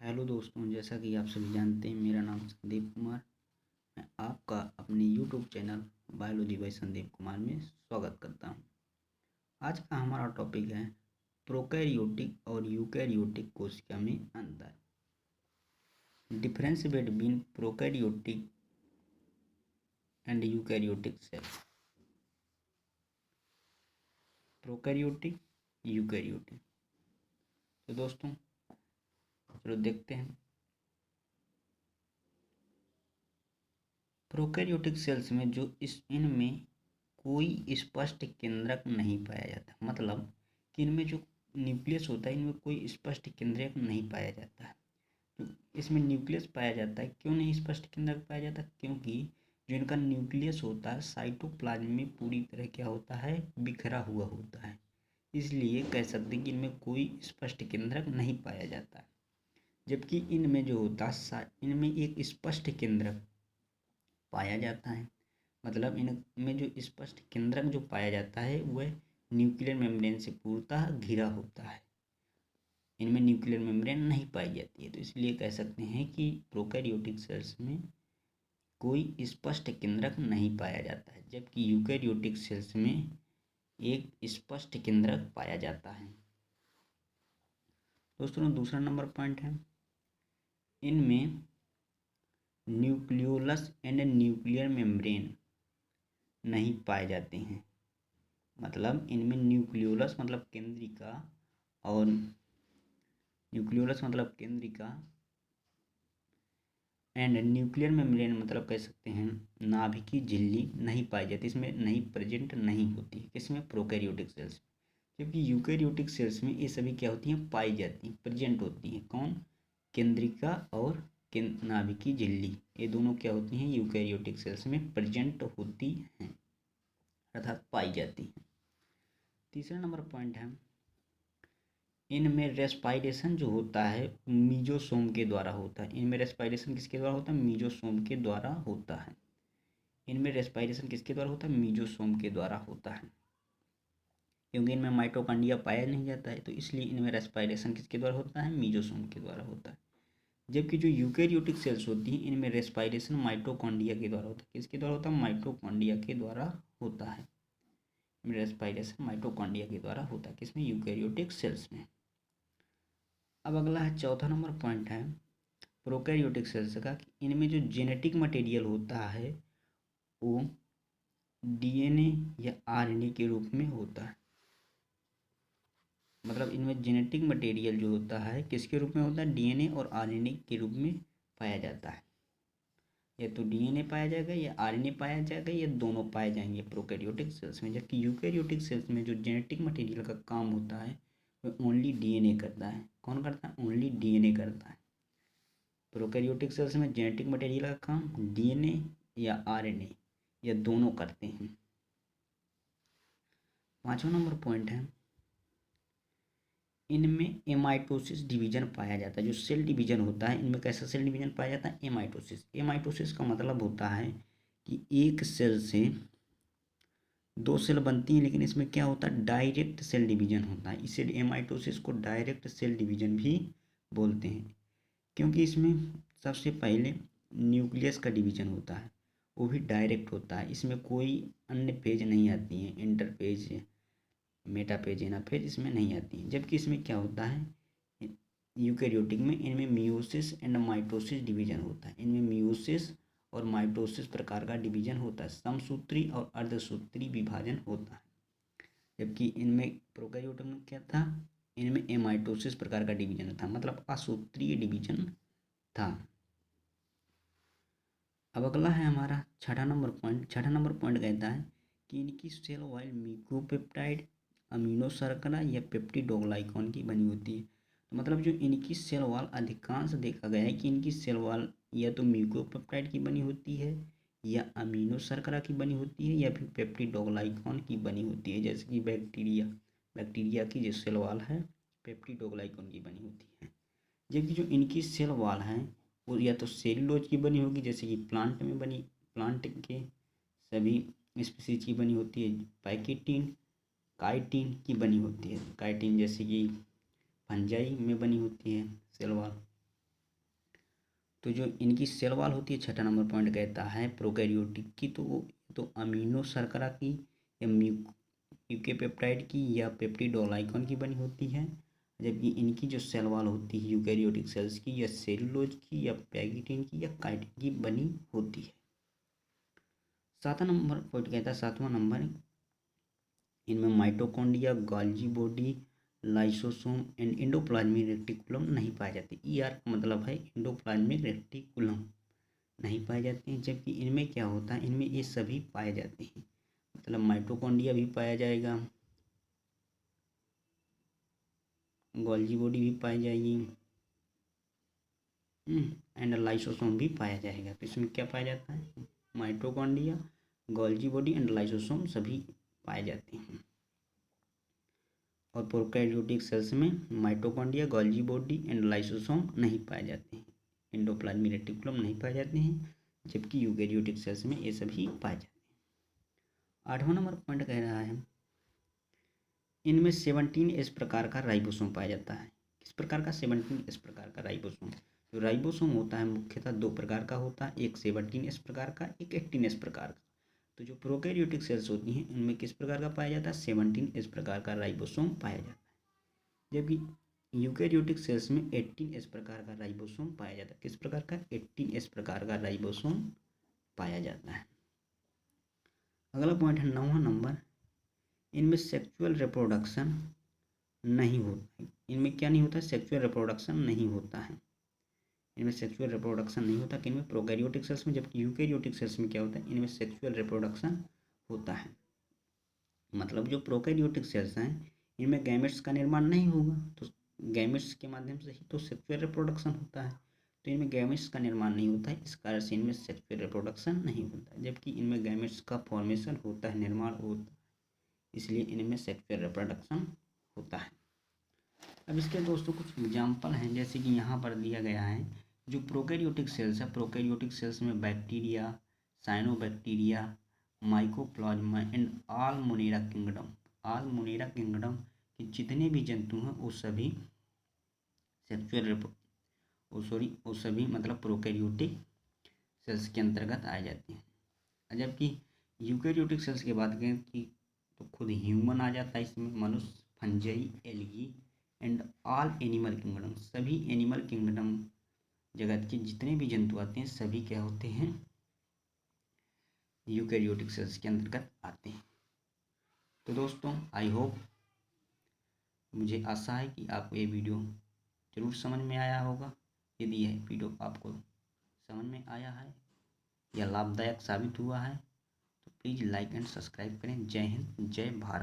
Hello दोस्तों, जैसा कि आप सभी जानते हैं मेरा नाम संदीप कुमार। मैं आपका अपने YouTube channel biology by Sandeep Kumar में स्वागत करता हूं। आज का हमारा टॉपिक है प्रोकैरियोटिक और यूकैरियोटिक कोशिका में अंतर। Difference between prokaryotic and eukaryotic cell. Prokaryotic, eukaryotic. तो दोस्तों चलो देखते हैं। प्रोकैरियोटिक सेल्स में इनमें कोई स्पष्ट केंद्रक नहीं पाया जाता, मतलब कि इनमें जो न्यूक्लियस होता है इनमें कोई स्पष्ट केंद्रक नहीं पाया जाता है। तो इसमें न्यूक्लियस पाया जाता है, क्यों नहीं स्पष्ट केंद्रक पाया जाता? क्योंकि जो इनका न्यूक्लियस होता है साइटोप्लाज्म में पूरी तरह क्या होता है, बिखरा हुआ होता है। इसलिए कह सकते हैं कि इनमें कोई स्पष्ट केंद्रक नहीं पाया जाता है। जबकि इनमें जो होता है इनमें एक स्पष्ट केंद्रक पाया जाता है, मतलब इनमें जो स्पष्ट केंद्रक जो पाया जाता है वह न्यूक्लियर मेम्ब्रेन से पूर्णतः घिरा होता है। इनमें न्यूक्लियर मेम्ब्रेन नहीं पाई जाती है, तो इसलिए कह सकते हैं कि प्रोकैरियोटिक सेल्स में कोई स्पष्ट केंद्रक नहीं पाया जाता है, जबकि यूकैरियोटिक सेल्स में एक स्पष्ट केंद्रक पाया जाता है। दोस्तों दूसरा नंबर पॉइंट है, इनमें न्यूक्लियोलस एंड न्यूक्लियर मेम्ब्रेन नहीं पाए जाते हैं। मतलब इनमें न्यूक्लियोलस मतलब केंद्रिका और न्यूक्लियोलस मतलब केंद्रिका एंड न्यूक्लियर मेम्ब्रेन मतलब कह सकते हैं नाभिकीय झिल्ली नहीं पाई जाती, इसमें नहीं प्रेजेंट नहीं होती है। किसमें? Prokaryotic cells. जबकि यूकैरियोटिक सेल्स में ये सभी क्या होती हैं, पाई जाती हैं, प्रेजेंट होती हैं। कौन? केंद्रिका और नाभिकीय झिल्ली, ये दोनों क्या होती हैं, यूकैरियोटिक सेल्स में प्रेजेंट होती हैं अर्थात पाई जाती हैं। तीसरा नंबर पॉइंट है, इनमें रेस्पायरेशन जो होता है मीजोसोम के द्वारा होता है। इनमें रेस्पायरेशन किसके द्वारा होता है? मीजोसोम के द्वारा होता है। इनमें रेस्पायरेशन किसके द्वारा होता है? मीजोसोम के द्वारा होता है। क्योंकि इनमें माइटोकॉन्ड्रिया पाया नहीं जाता है, तो इसलिए इनमें रेस्पायरेशन किसके द्वारा होता है? मीजोसोम के द्वारा होता है। जबकि जो यूकैरियोटिक सेल्स होती हैं इनमें रेस्पायरेशन माइटोकॉन्ड्रिया के द्वारा होता है। किसके द्वारा होता है? माइटोकॉन्ड्रिया के द्वारा होता है। रेस्पायरेशन माइटोकॉन्ड्रिया के द्वारा होता है। किसमें? यूकैरियोटिक सेल्स में। अब अगला है चौथा नंबर पॉइंट है प्रोकैरियोटिक सेल्स का, कि इनमें जो जेनेटिक मटेरियल होता है वो डीएनए या आरएनए के रूप में होता है। मतलब इनमें जेनेटिक मटेरियल जो होता है किसके रूप में होता है? डीएनए और आरएनए के रूप में पाया जाता है। या तो डीएनए पाया जाएगा या आरएनए पाया जाएगा, या दोनों पाए जाएंगे प्रोकैरियोटिक सेल्स में। जबकि यूकैरियोटिक सेल्स में जो जेनेटिक मटेरियल का काम होता है वो ओनली डीएनए करता है। कौन करता है? ओनली डीएनए करता है। प्रोकैरियोटिक सेल्स में जेनेटिक मटेरियल का काम डीएनए या आरएनए या दोनों करते हैं। पांचवा नंबर पॉइंट है, इनमें एमाइटोसिस डिवीजन पाया जाता है। जो सेल डिवीजन होता है इनमें कैसा सेल डिवीजन पाया जाता है? एमाइटोसिस। एमाइटोसिस का मतलब होता है कि एक सेल से दो सेल बनती हैं, लेकिन इसमें क्या होता है? डायरेक्ट सेल डिवीजन होता है। इसे एमाइटोसिस को डायरेक्ट सेल डिवीजन भी बोलते हैं, क्योंकि इसमें सबसे पहले न्यूक्लियस का डिवीजन होता है, वो भी डायरेक्ट होता है। इसमें कोई अन्य फेज नहीं आती है, इंटरफेज, मेटाफेज, एनाफेज इसमें नहीं आती है। जबकि इसमें क्या होता है, यूकैरियोटिक में इनमें मियोसिस एंड माइटोसिस डिवीजन होता है। इनमें मियोसिस और माइटोसिस प्रकार का डिवीजन होता है। समसूत्री और अर्धसूत्री विभाजन होता है। जबकि इनमें प्रोकैरियोटिक में क्या था? इनमें एमाइटोसिस प्रकार का डिवीजन था, मतलब असूत्रीय डिवीजन था। अब अगला है हमारा छठा नंबर पॉइंट। छठा नंबर पॉइंट कहता है कि इनकी सेल वॉल म्यूकोपेप्टाइड, अमीनो शर्करा या पेप्टिडोग्लाइकॉन की बनी होती है। तो मतलब जो इनकी सेल वॉल अधिकांश देखा गया है कि इनकी सेल वॉल या तो म्यूकोपेप्टाइड की बनी होती है, या अमीनो शर्करा की बनी होती है, या फिर पेप्टिडोग्लाइकॉन की बनी होती है। जैसे कि बैक्टीरिया की जो सेल वॉल है पेप्टिडोग्लाइकॉन की बनी होती है। जबकि जो इनकी सेल वॉल है वो या तो सेलुलोज की बनी होगी, जैसे कि प्लांट के सभी स्पीसीज की बनी होती है। पैकेटिन, काइटिन की बनी होती है। काइटिन जैसे कि फंजाई में बनी होती है सेल वॉल, तो जो इनकी सेल वॉल होती है, छठा नंबर पॉइंट कहता है प्रोकैरियोटिक की, तो वो तो अमीनो शर्करा की या यूकेपेप्टाइड की या पेप्टिडोग्लाइकन की बनी होती है, जबकि इनकी जो सेल वॉल होती है यूकैरियोटिक सेल्स की या सेलुलोज की या पैगिटिन की या काइटिन की बनी होती है। सातवां नंबर पॉइंट कहता है, सातवां नंबर, इनमें mitochondria, Golgi body, lysosome and endoplasmic reticulum नहीं पाए जाते। ईआर का मतलब है एंडोप्लाज्मिक रेटिकुलम नहीं पाए जाते हैं, जबकि इनमें क्या होता है, इनमें ये सभी पाए जाते हैं। मतलब माइटोकॉन्ड्रिया भी पाया जाएगा, गोल्जी बॉडी भी पाई जाएगी एंड लाइसोसोम भी पाया जाएगा। तो इसमें क्या पाया जाता है, mitochondria, Golgi body and lysosome सभी पाए जाते हैं। और प्रोकैरियोटिक सेल्स में mitochondria, Golgi body and lysosome नहीं पाए जाते हैं, एंडोप्लाज्मिक रेटिकुलम नहीं पाए जाते हैं, जबकि यूकैरियोटिक सेल्स में ये सभी पाए जाते हैं। आठवां नंबर पॉइंट कह रहा है, इनमें 17S प्रकार का राइबोसोम पाया जाता है। किस प्रकार का, 17S प्रकार का राइबोसोम। जो राइबोसोम होता है मुख्यतः दो प्रकार का होता है, एक 17S प्रकार का, एक 18S प्रकार का। तो जो प्रोकैरियोटिक सेल्स होती हैं उनमें किस प्रकार का पाया जाता है, 17S प्रकार का राइबोसोम पाया जाता है, जबकि यूकैरियोटिक सेल्स में 18S प्रकार का राइबोसोम पाया जाता है। किस प्रकार का, 18S प्रकार का राइबोसोम पाया जाता है। अगला पॉइंट है 9वां नंबर, इनमें सेक्सुअल रिप्रोडक्शन नहीं होता है। इनमें क्या नहीं होता है, सेक्सुअल रिप्रोडक्शन नहीं होता है। इनमें सेक्सुअल रिप्रोडक्शन नहीं होता, किनमें, प्रोकैरियोटिक सेल्स में, जबकि यूकैरियोटिक सेल्स में क्या होता है, इनमें सेक्सुअल रिप्रोडक्शन होता है। मतलब जो प्रोकैरियोटिक सेल्स हैं इनमें गैमेट्स का निर्माण नहीं होगा, तो गैमेट्स के माध्यम से ही तो सेक्सुअल रिप्रोडक्शन होता है, तो इनमें गैमेट्स का निर्माण नहीं होता है, इस कारण से इनमें सेक्सुअल रिप्रोडक्शन नहीं होता है, जबकि इनमें गैमेट्स का फॉर्मेशन होता है, निर्माण होता है, इसलिए इनमें सेक्सुअल रिप्रोडक्शन होता है। अब इसके दोस्तों कुछ एग्जाम्पल हैं, जैसे कि यहाँ पर दिया गया है, जो प्रोकैरियोटिक सेल्स है, प्रोकैरियोटिक सेल्स में bacteria, cyanobacteria, mycoplasma and all Monera kingdom के जितने भी जंतु हैं वो सभी वो सभी मतलब प्रोकैरियोटिक सेल्स के अंतर्गत आ जाते हैं। जबकि यूकैरियोटिक सेल्स की बात करें कि तो खुद ह्यूमन आ जाता है इसमें, मनुष्य, fungi, algae and all animal kingdom, सभी एनिमल किंगडम जगत के जितने भी जंतु आते हैं सभी क्या होते हैं, यूकैरियोटिक सेल्स के अंतर्गत आते हैं। तो दोस्तों आई होप, मुझे आशा है कि आपको ये वीडियो ज़रूर समझ में आया होगा। यदि यह वीडियो आपको समझ में आया है या लाभदायक साबित हुआ है तो प्लीज़ लाइक एंड सब्सक्राइब करें। जय हिंद, जय भारत।